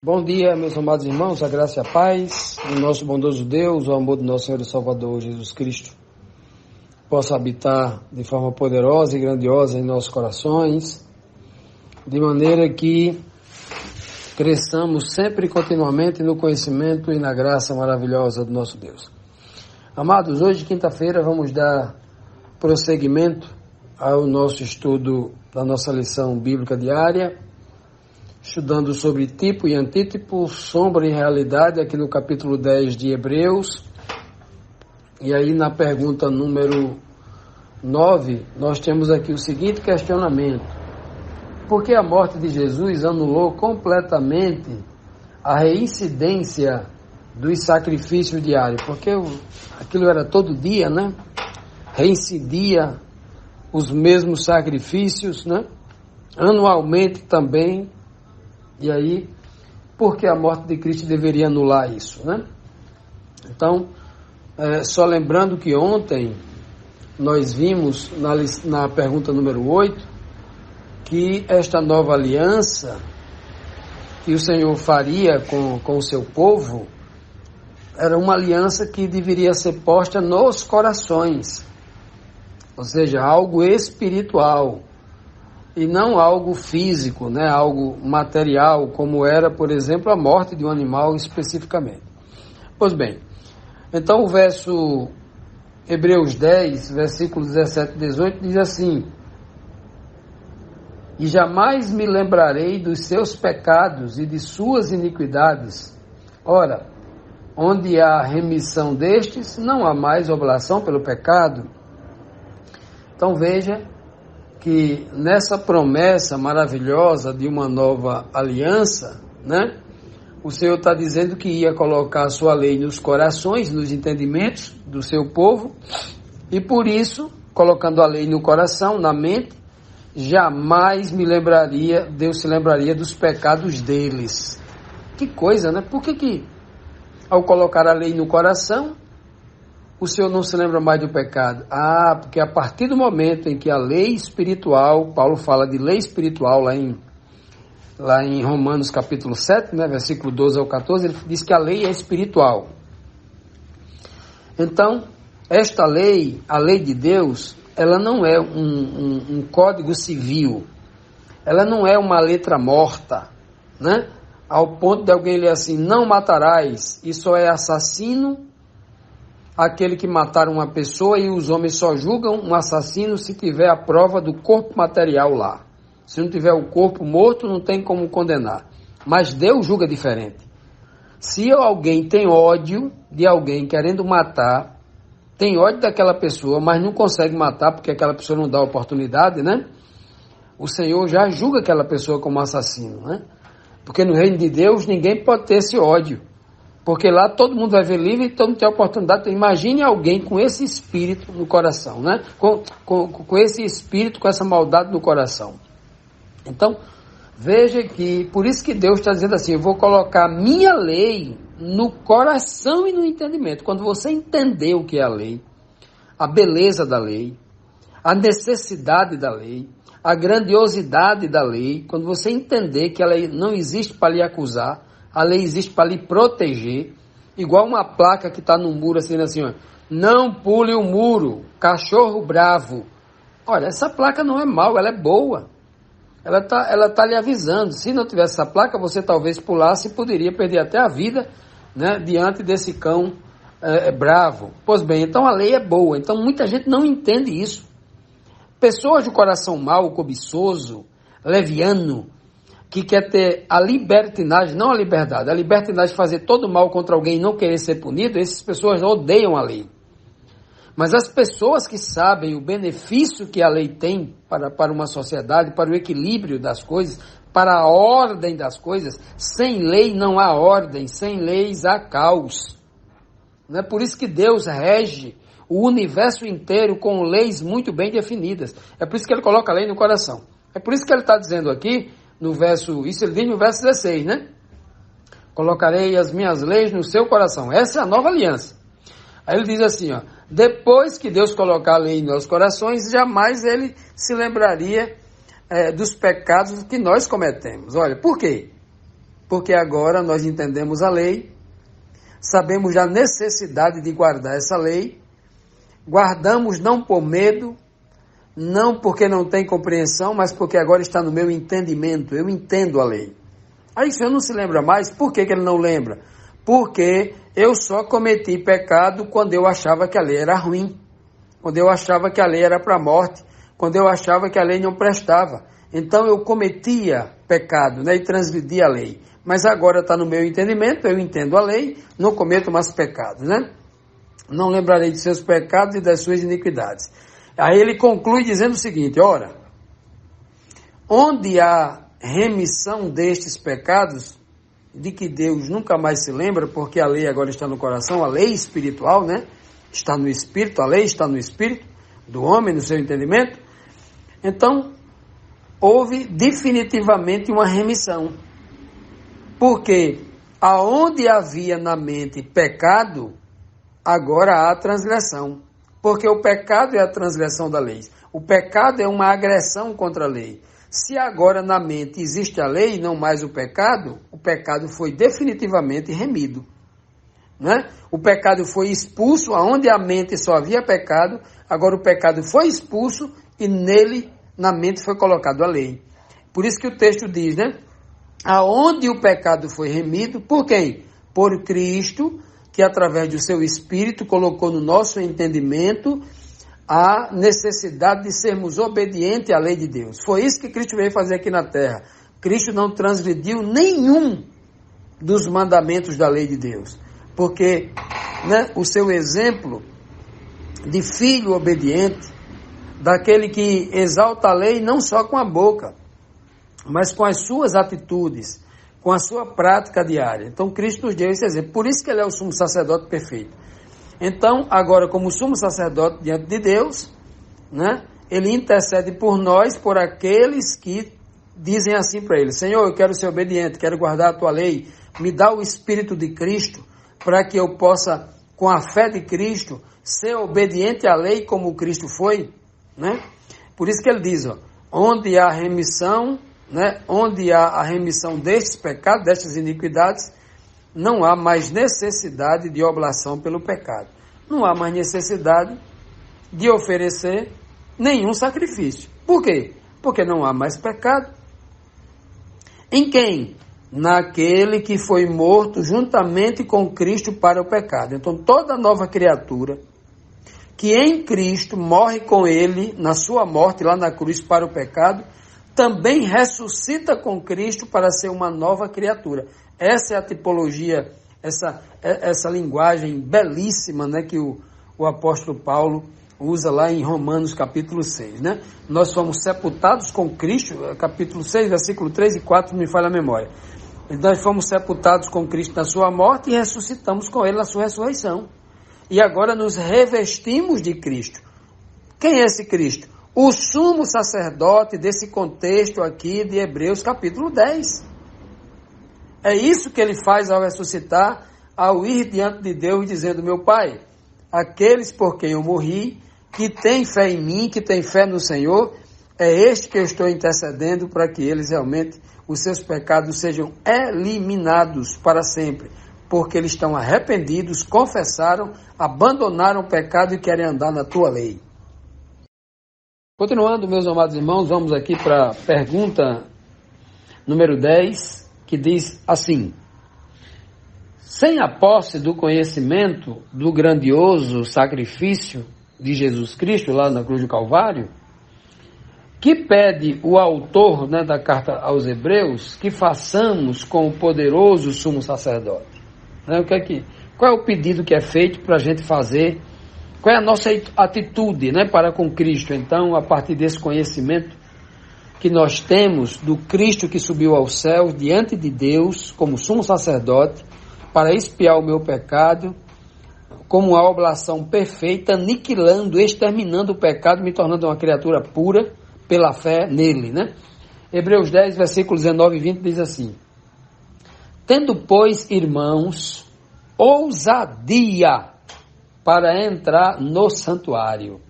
Bom dia, meus amados irmãos, a graça e a paz do nosso bondoso Deus, o amor do nosso Senhor e Salvador Jesus Cristo possa habitar de forma poderosa e grandiosa em nossos corações, de maneira que cresçamos sempre e continuamente no conhecimento e na graça maravilhosa do nosso Deus. Amados, hoje, quinta-feira, vamos dar prosseguimento ao nosso estudo da nossa lição bíblica diária, estudando sobre tipo e antítipo, sombra e realidade, aqui no capítulo 10 de Hebreus. E aí na pergunta número 9, nós temos aqui o seguinte questionamento: por que a morte de Jesus anulou completamente a reincidência dos sacrifícios diários? Porque aquilo era todo dia, né? Reincidia os mesmos sacrifícios, né? Anualmente também. E aí, por que a morte de Cristo deveria anular isso, né? Então, só lembrando que ontem nós vimos na pergunta número 8 que esta nova aliança que o Senhor faria com o seu povo era uma aliança que deveria ser posta nos corações, ou seja, algo espiritual, e não algo físico, né? Algo material, como era, por exemplo, a morte de um animal especificamente. Pois bem, então o verso Hebreus 10, versículos 17 e 18, diz assim: e jamais me lembrarei dos seus pecados e de suas iniquidades. Ora, onde há remissão destes, não há mais oblação pelo pecado. Então veja que nessa promessa maravilhosa de uma nova aliança, né, o Senhor está dizendo que ia colocar a sua lei nos corações, nos entendimentos do seu povo, e por isso, colocando a lei no coração, na mente, jamais Deus se lembraria dos pecados deles. Que coisa, né? Por que ao colocar a lei no coração, o Senhor não se lembra mais do pecado? Porque a partir do momento em que a lei espiritual, Paulo fala de lei espiritual lá em Romanos capítulo 7, né, versículo 12 ao 14, ele diz que a lei é espiritual. Então, esta lei, a lei de Deus, ela não é um código civil, ela não é uma letra morta, né? Ao ponto de alguém ler assim: não matarás, isso é assassino, aquele que matar uma pessoa, e os homens só julgam um assassino se tiver a prova do corpo material lá. Se não tiver o corpo morto, não tem como condenar. Mas Deus julga diferente. Se alguém tem ódio de alguém querendo matar, tem ódio daquela pessoa, mas não consegue matar porque aquela pessoa não dá oportunidade, né? O Senhor já julga aquela pessoa como assassino, né? Porque no reino de Deus ninguém pode ter esse ódio. Porque lá todo mundo vai ver livre e todo mundo tem a oportunidade. Então, imagine alguém com esse espírito no coração, né? Com esse espírito, com essa maldade no coração. Então, veja que, por isso que Deus está dizendo assim: eu vou colocar a minha lei no coração e no entendimento. Quando você entender o que é a lei, a beleza da lei, a necessidade da lei, a grandiosidade da lei, quando você entender que ela não existe para lhe acusar, a lei existe para lhe proteger, igual uma placa que está no muro assim, ó: Não pule o muro, cachorro bravo. Olha, essa placa não é mal, ela é boa. Ela tá lhe avisando. Se não tivesse essa placa, você talvez pulasse e poderia perder até a vida, né, diante desse cão bravo. Pois bem, então a lei é boa. Então muita gente não entende isso. Pessoas de coração mau, cobiçoso, leviano, que quer ter a libertinagem, não a liberdade, a libertinagem de fazer todo mal contra alguém e não querer ser punido, essas pessoas odeiam a lei. Mas as pessoas que sabem o benefício que a lei tem para uma sociedade, para o equilíbrio das coisas, para a ordem das coisas, sem lei não há ordem, sem leis há caos. Não é por isso que Deus rege o universo inteiro com leis muito bem definidas. É por isso que ele coloca a lei no coração. É por isso que ele está dizendo aqui, no verso, isso ele diz no verso 16, né? Colocarei as minhas leis no seu coração. Essa é a nova aliança. Aí ele diz assim, ó, depois que Deus colocar a lei em nossos corações, jamais ele se lembraria dos pecados que nós cometemos. Olha, por quê? Porque agora nós entendemos a lei, sabemos da necessidade de guardar essa lei, guardamos não por medo, não porque não tem compreensão, mas porque agora está no meu entendimento, eu entendo a lei. Aí o senhor não se lembra mais, por que ele não lembra? Porque eu só cometi pecado quando eu achava que a lei era ruim, quando eu achava que a lei era para a morte, quando eu achava que a lei não prestava. Então eu cometia pecado, né, e transgredia a lei. Mas agora está no meu entendimento, eu entendo a lei, não cometo mais pecados, né? Não lembrarei de seus pecados e das suas iniquidades. Aí ele conclui dizendo o seguinte, ora, onde há remissão destes pecados, de que Deus nunca mais se lembra, porque a lei agora está no coração, a lei espiritual, né? Está no espírito, a lei está no espírito do homem, no seu entendimento. Então, houve definitivamente uma remissão. Porque aonde havia na mente pecado, agora há transgressão. Porque o pecado é a transgressão da lei. O pecado é uma agressão contra a lei. Se agora na mente existe a lei, não mais o pecado foi definitivamente remido. Né? O pecado foi expulso, aonde a mente só havia pecado, agora o pecado foi expulso e nele, na mente, foi colocado a lei. Por isso que o texto diz, né? Aonde o pecado foi remido, por quem? Por Cristo, que através do seu Espírito colocou no nosso entendimento a necessidade de sermos obedientes à lei de Deus. Foi isso que Cristo veio fazer aqui na terra. Cristo não transgrediu nenhum dos mandamentos da lei de Deus, porque, né, o seu exemplo de filho obediente, daquele que exalta a lei não só com a boca, mas com as suas atitudes, com a sua prática diária. Então Cristo nos deu esse exemplo. Por isso que ele é o sumo sacerdote perfeito. Então, agora, como sumo sacerdote diante de Deus, né, ele intercede por nós, por aqueles que dizem assim para ele: Senhor, eu quero ser obediente, quero guardar a tua lei, me dá o Espírito de Cristo, para que eu possa, com a fé de Cristo, ser obediente à lei como Cristo foi, né? Por isso que ele diz, ó, onde há remissão, né, onde há a remissão destes pecados, destas iniquidades, não há mais necessidade de oblação pelo pecado. Não há mais necessidade de oferecer nenhum sacrifício. Por quê? Porque não há mais pecado. Em quem? Naquele que foi morto juntamente com Cristo para o pecado. Então, toda nova criatura que em Cristo morre com ele na sua morte lá na cruz para o pecado, também ressuscita com Cristo para ser uma nova criatura. Essa é a tipologia, essa linguagem belíssima, né, que o apóstolo Paulo usa lá em Romanos capítulo 6. Né? Nós fomos sepultados com Cristo, capítulo 6, versículo 3 e 4, me falha a memória. Nós fomos sepultados com Cristo na sua morte e ressuscitamos com ele na sua ressurreição. E agora nos revestimos de Cristo. Quem é esse Cristo? O sumo sacerdote desse contexto aqui de Hebreus capítulo 10. É isso que ele faz ao ressuscitar, ao ir diante de Deus dizendo: meu Pai, aqueles por quem eu morri, que têm fé em mim, que têm fé no Senhor, é este que eu estou intercedendo para que eles realmente, os seus pecados sejam eliminados para sempre. porque eles estão arrependidos, confessaram, abandonaram o pecado e querem andar na tua lei. Continuando, meus amados irmãos, vamos aqui para a pergunta número 10, que diz assim: sem a posse do conhecimento do grandioso sacrifício de Jesus Cristo lá na cruz do Calvário, que pede o autor, da carta aos Hebreus, que façamos com o poderoso sumo sacerdote. Qual é o pedido que é feito para a gente fazer? Qual é a nossa atitude, para com Cristo? Então, a partir desse conhecimento que nós temos do Cristo que subiu aos céus, diante de Deus, como sumo sacerdote, para expiar o meu pecado, como uma oblação perfeita, aniquilando, exterminando o pecado, me tornando uma criatura pura, pela fé nele, Hebreus 10, versículos 19 e 20 diz assim: tendo, pois, irmãos, ousadia para entrar no santuário,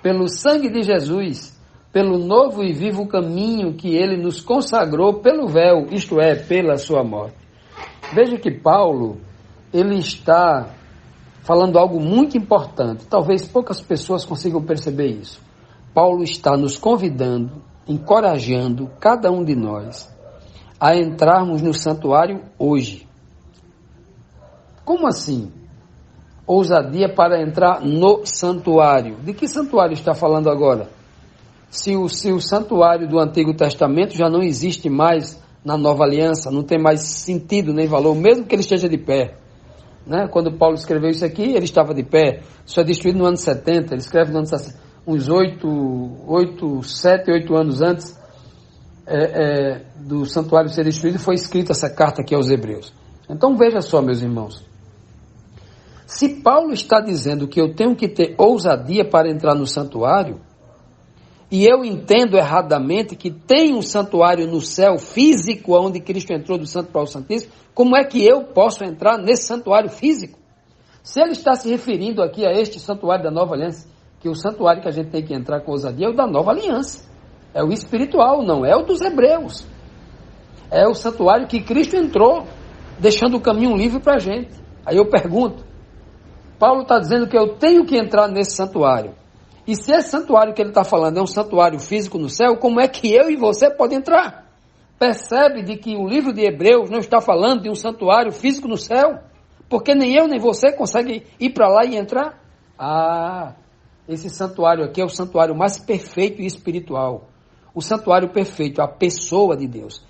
pelo sangue de Jesus, pelo novo e vivo caminho que ele nos consagrou pelo véu, isto é, pela sua morte. Veja que Paulo, ele está falando algo muito importante, talvez poucas pessoas consigam perceber isso. Paulo está nos convidando, encorajando cada um de nós a entrarmos no santuário hoje. Como assim? Ousadia para entrar no santuário. De que santuário está falando agora? Se o santuário do Antigo Testamento já não existe mais na Nova Aliança, não tem mais sentido nem valor, mesmo que ele esteja de pé. Quando Paulo escreveu isso aqui, ele estava de pé. Isso é destruído no ano 70, ele escreve no ano 60. Uns 7, 8 anos antes do santuário ser destruído, foi escrita essa carta aqui aos Hebreus. Então veja só, meus irmãos, se Paulo está dizendo que eu tenho que ter ousadia para entrar no santuário, e eu entendo erradamente que tem um santuário no céu físico, onde Cristo entrou do santo para o santíssimo, como é que eu posso entrar nesse santuário físico? Se ele está se referindo aqui a este santuário da nova aliança, que o santuário que a gente tem que entrar com ousadia é o da nova aliança. É o espiritual, não é o dos hebreus. É o santuário que Cristo entrou, deixando o caminho livre para a gente. Aí eu pergunto, Paulo está dizendo que eu tenho que entrar nesse santuário. E se esse santuário que ele está falando é um santuário físico no céu, como é que eu e você podem entrar? Percebe de que o livro de Hebreus não está falando de um santuário físico no céu? Porque nem eu nem você consegue ir para lá e entrar? Esse santuário aqui é o santuário mais perfeito e espiritual. O santuário perfeito, a pessoa de Deus.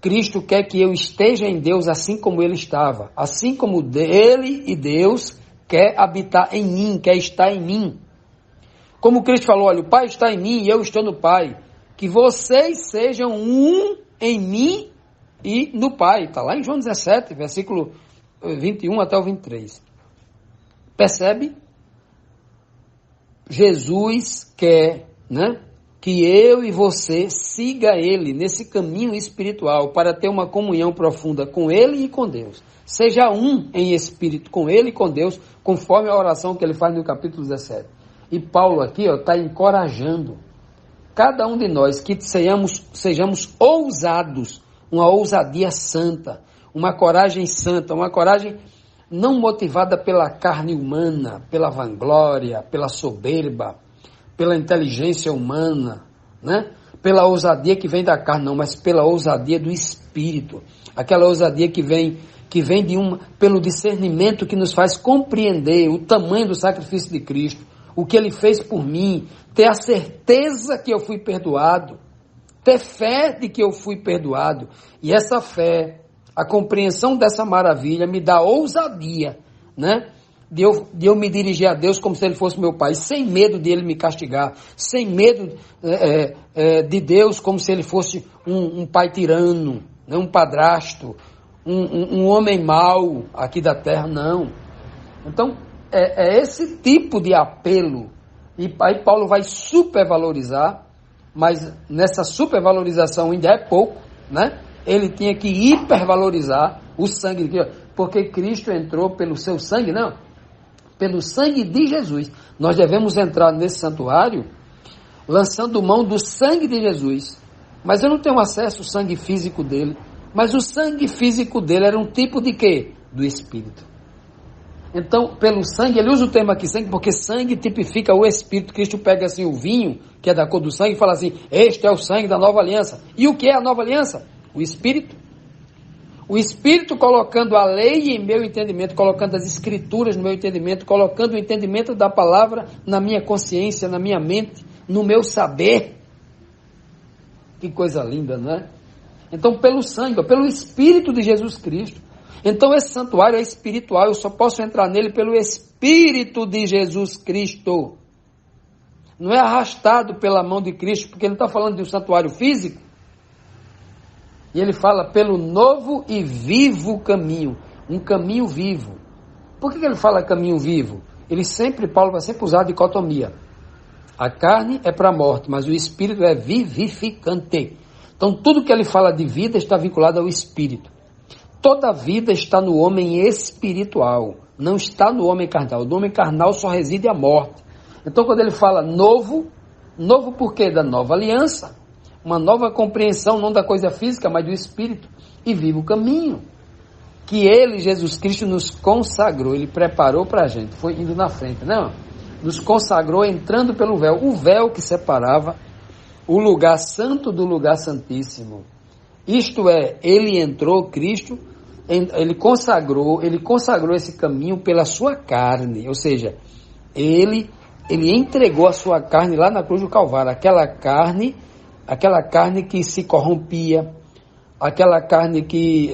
Cristo quer que eu esteja em Deus assim como ele estava. Assim como ele e Deus quer habitar em mim, quer estar em mim. Como Cristo falou, olha, o Pai está em mim e eu estou no Pai. Que vocês sejam um em mim e no Pai. Está lá em João 17, versículo 21 até o 23. Percebe? Jesus quer, que eu e você siga ele nesse caminho espiritual para ter uma comunhão profunda com ele e com Deus. Seja um em espírito com ele e com Deus, conforme a oração que ele faz no capítulo 17. E Paulo aqui está encorajando cada um de nós que sejamos ousados, uma ousadia santa, uma coragem santa, uma coragem não motivada pela carne humana, pela vanglória, pela soberba, pela inteligência humana, pela ousadia que vem da carne, não, mas pela ousadia do Espírito, aquela ousadia que vem pelo discernimento que nos faz compreender o tamanho do sacrifício de Cristo, o que ele fez por mim, ter a certeza que eu fui perdoado, ter fé de que eu fui perdoado, e essa fé, a compreensão dessa maravilha me dá ousadia, de eu me dirigir a Deus como se ele fosse meu pai, sem medo de ele me castigar, sem medo de Deus como se ele fosse um pai tirano, um padrasto, um homem mau aqui da terra, não. Então, é esse tipo de apelo, e aí Paulo vai supervalorizar, mas nessa supervalorização ainda é pouco, ele tinha que hipervalorizar o sangue de Cristo, porque Cristo entrou pelo seu sangue, não, pelo sangue de Jesus. Nós devemos entrar nesse santuário lançando mão do sangue de Jesus, mas eu não tenho acesso ao sangue físico dele, mas o sangue físico dele era um tipo de quê? do Espírito. Então, pelo sangue, ele usa o termo aqui sangue, porque sangue tipifica o Espírito. Cristo pega assim o vinho, que é da cor do sangue, e fala assim, este é o sangue da nova aliança. E o que é a nova aliança? O Espírito. O Espírito colocando a lei em meu entendimento, colocando as escrituras no meu entendimento, colocando o entendimento da palavra na minha consciência, na minha mente, no meu saber. Que coisa linda, não é? Então, pelo sangue, pelo Espírito de Jesus Cristo. Então, esse santuário é espiritual, eu só posso entrar nele pelo Espírito de Jesus Cristo. Não é arrastado pela mão de Cristo, porque ele não está falando de um santuário físico. E ele fala pelo novo e vivo caminho, um caminho vivo. Por que ele fala caminho vivo? Paulo vai sempre usar a dicotomia. A carne é para a morte, mas o Espírito é vivificante. Então, tudo que ele fala de vida está vinculado ao Espírito. Toda vida está no homem espiritual, não está no homem carnal. No homem carnal só reside a morte. Então, quando ele fala novo por quê? Da nova aliança. Uma nova compreensão, não da coisa física, mas do Espírito. E viva o caminho que ele, Jesus Cristo, nos consagrou. Ele preparou para a gente, foi indo na frente, não? Nos consagrou entrando pelo véu. O véu que separava o lugar santo do lugar santíssimo. Isto é, ele entrou, Cristo, ele consagrou esse caminho pela sua carne. Ou seja, ele entregou a sua carne lá na cruz do Calvário. Aquela carne que se corrompia, aquela carne que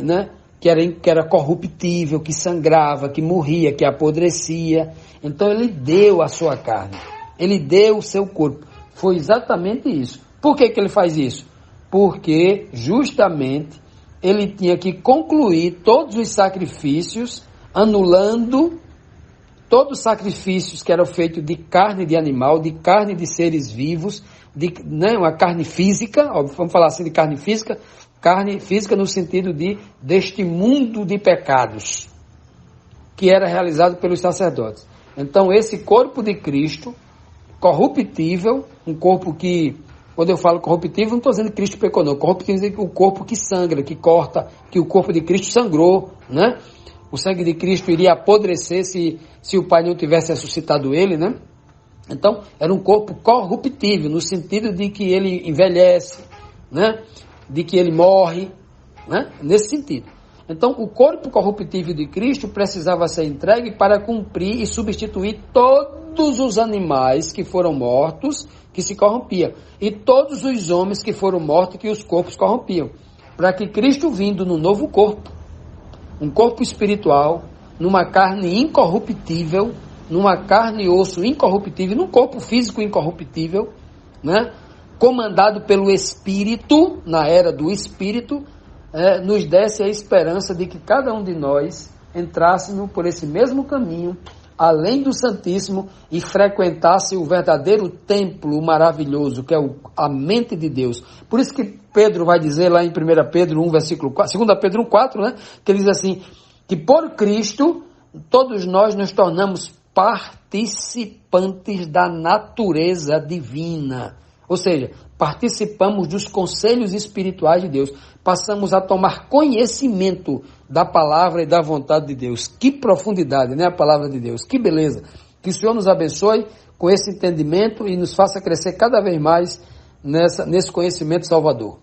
era corruptível, que sangrava, que morria, que apodrecia. Então ele deu a sua carne, ele deu o seu corpo. Foi exatamente isso. Por que ele faz isso? Porque justamente ele tinha que concluir todos os sacrifícios, anulando todos os sacrifícios que eram feitos de carne de animal, de carne de seres vivos, uma carne física, vamos falar assim de carne física no sentido deste mundo de pecados, que era realizado pelos sacerdotes. Então, esse corpo de Cristo, corruptível, um corpo que, quando eu falo corruptível, não estou dizendo que Cristo pecou, não. Corruptível é o corpo que sangra, que corta, que o corpo de Cristo sangrou, né? O sangue de Cristo iria apodrecer se o Pai não tivesse ressuscitado ele, né? Então, era um corpo corruptível, no sentido de que ele envelhece, né? De que ele morre, né? Nesse sentido. Então, o corpo corruptível de Cristo precisava ser entregue para cumprir e substituir todos os animais que foram mortos, que se corrompiam, e todos os homens que foram mortos, que os corpos corrompiam, para que Cristo vindo no novo corpo, um corpo espiritual, numa carne incorruptível, numa carne e osso incorruptível, num corpo físico incorruptível, né? Comandado pelo Espírito, na era do Espírito, nos desse a esperança de que cada um de nós entrássemos por esse mesmo caminho, além do Santíssimo, e frequentasse o verdadeiro templo maravilhoso, que é a mente de Deus. Por isso que Pedro vai dizer lá em 1 Pedro 1, versículo 4, 2 Pedro 1, 4, né? Que ele diz assim, que por Cristo, todos nós nos tornamos participantes da natureza divina. Ou seja, participamos dos conselhos espirituais de Deus. Passamos a tomar conhecimento da palavra e da vontade de Deus. Que profundidade, né? A palavra de Deus. Que beleza. Que o Senhor nos abençoe com esse entendimento e nos faça crescer cada vez mais nesse conhecimento salvador.